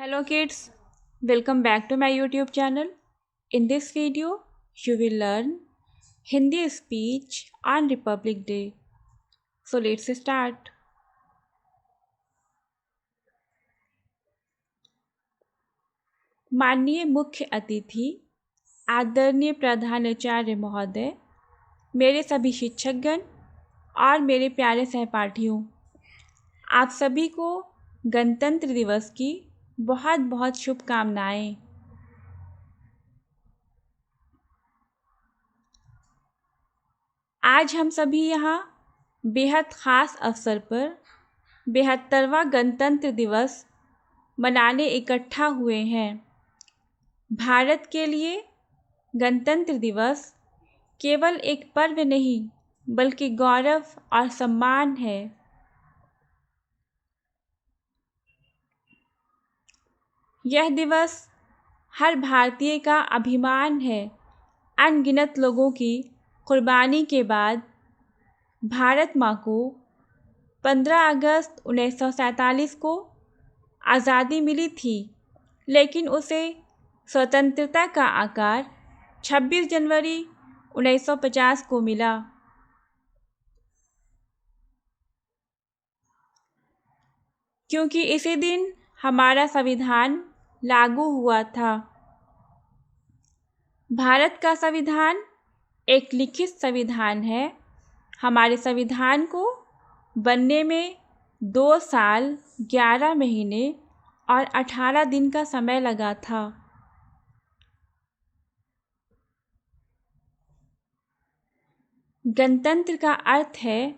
Hello kids, welcome back to my YouTube channel. In this video, you will learn Hindi speech on Republic Day. So let's start. माननीय मुख्य अतिथि, आदरणीय प्रधानाचार्य महोदय, मेरे सभी शिक्षकगण और मेरे प्यारे सहपाठियों, आप सभी को गणतंत्र दिवस की बहुत बहुत शुभकामनाएं। आज हम सभी यहाँ बेहद ख़ास अवसर पर 72वां गणतंत्र दिवस मनाने इकट्ठा हुए हैं। भारत के लिए गणतंत्र दिवस केवल एक पर्व नहीं बल्कि गौरव और सम्मान है। यह दिवस हर भारतीय का अभिमान है। अनगिनत लोगों की कुर्बानी के बाद भारत माँ को 15 अगस्त 1947 को आज़ादी मिली थी, लेकिन उसे स्वतंत्रता का आकार 26 जनवरी 1950 को मिला। क्योंकि इसी दिन हमारा संविधान लागू हुआ था। भारत का संविधान एक लिखित संविधान है। हमारे संविधान को बनने में 2 साल 11 महीने और 18 दिन का समय लगा था। गणतंत्र का अर्थ है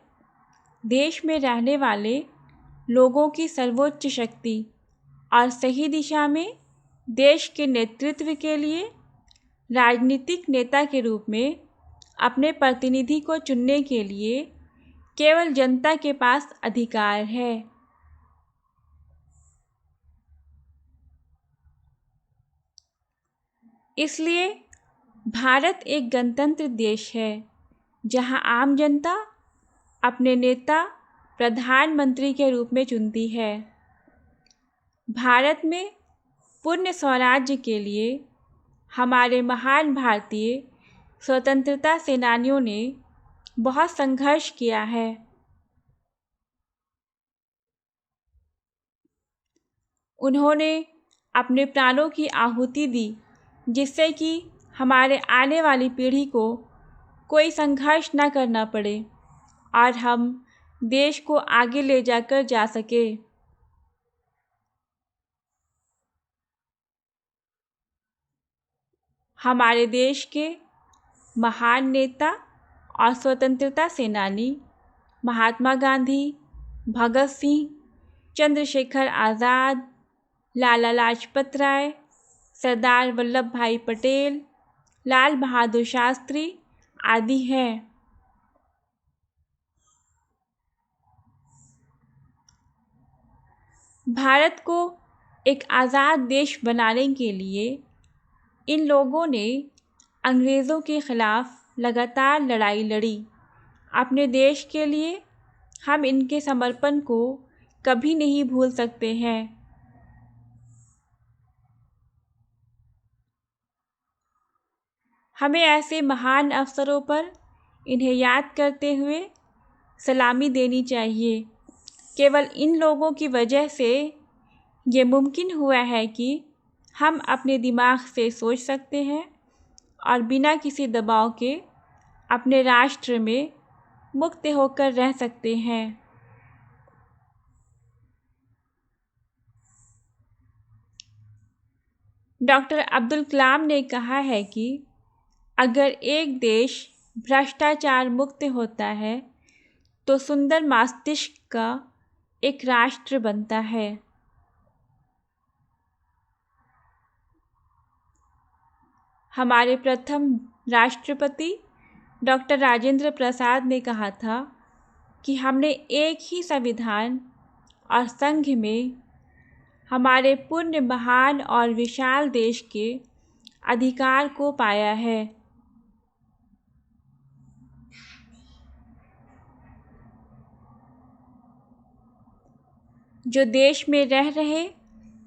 देश में रहने वाले लोगों की सर्वोच्च शक्ति और सही दिशा में देश के नेतृत्व के लिए राजनीतिक नेता के रूप में अपने प्रतिनिधि को चुनने के लिए केवल जनता के पास अधिकार है। इसलिए भारत एक गणतंत्र देश है जहां आम जनता अपने नेता प्रधानमंत्री के रूप में चुनती है। भारत में पूर्ण स्वराज्य के लिए हमारे महान भारतीय स्वतंत्रता सेनानियों ने बहुत संघर्ष किया है। उन्होंने अपने प्राणों की आहुति दी जिससे कि हमारे आने वाली पीढ़ी को कोई संघर्ष न करना पड़े और हम देश को आगे ले जाकर जा सके। हमारे देश के महान नेता और स्वतंत्रता सेनानी महात्मा गांधी, भगत सिंह, चंद्रशेखर आज़ाद, लाला लाजपत राय, सरदार वल्लभ भाई पटेल, लाल बहादुर शास्त्री आदि हैं। भारत को एक आज़ाद देश बनाने के लिए इन लोगों ने अंग्रेज़ों के ख़िलाफ़ लगातार लड़ाई लड़ी। अपने देश के लिए हम इनके समर्पण को कभी नहीं भूल सकते हैं। हमें ऐसे महान अवसरों पर इन्हें याद करते हुए सलामी देनी चाहिए। केवल इन लोगों की वजह से ये मुमकिन हुआ है कि हम अपने दिमाग से सोच सकते हैं और बिना किसी दबाव के अपने राष्ट्र में मुक्त होकर रह सकते हैं। डॉक्टर अब्दुल कलाम ने कहा है कि अगर एक देश भ्रष्टाचार मुक्त होता है तो सुंदर मस्तिष्क का एक राष्ट्र बनता है। हमारे प्रथम राष्ट्रपति डॉक्टर राजेंद्र प्रसाद ने कहा था कि हमने एक ही संविधान और संघ में हमारे पूर्ण महान और विशाल देश के अधिकार को पाया है। जो देश में रह रहे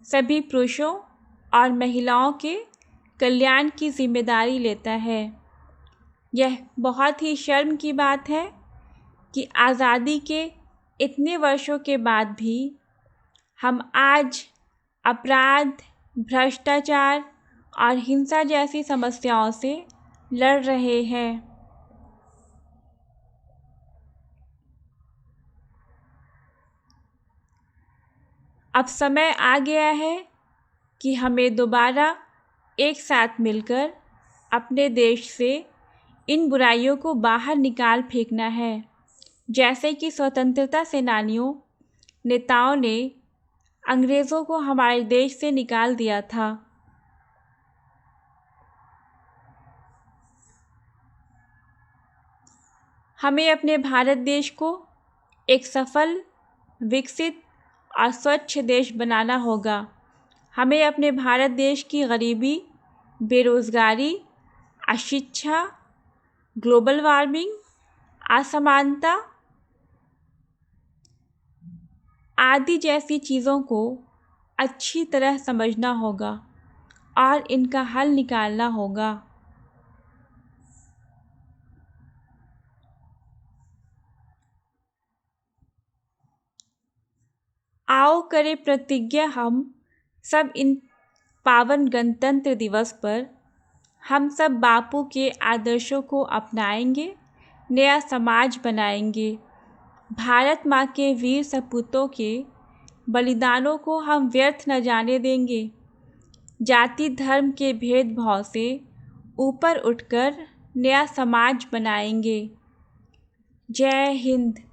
सभी पुरुषों और महिलाओं के कल्याण की जिम्मेदारी लेता है। यह बहुत ही शर्म की बात है कि आज़ादी के इतने वर्षों के बाद भी हम आज अपराध, भ्रष्टाचार और हिंसा जैसी समस्याओं से लड़ रहे हैं। अब समय आ गया है कि हमें दोबारा एक साथ मिलकर अपने देश से इन बुराइयों को बाहर निकाल फेंकना है, जैसे कि स्वतंत्रता सेनानियों, नेताओं ने अंग्रेज़ों को हमारे देश से निकाल दिया था। हमें अपने भारत देश को एक सफल, विकसित और स्वच्छ देश बनाना होगा। हमें अपने भारत देश की गरीबी, बेरोज़गारी, अशिक्षा, ग्लोबल वार्मिंग, असमानता आदि जैसी चीज़ों को अच्छी तरह समझना होगा और इनका हल निकालना होगा। आओ करें प्रतिज्ञा हम सब इन पावन गणतंत्र दिवस पर हम सब बापू के आदर्शों को अपनाएंगे, नया समाज बनाएंगे। भारत माँ के वीर सपूतों के बलिदानों को हम व्यर्थ न जाने देंगे। जाति धर्म के भेदभाव से ऊपर उठकर नया समाज बनाएंगे। जय हिंद।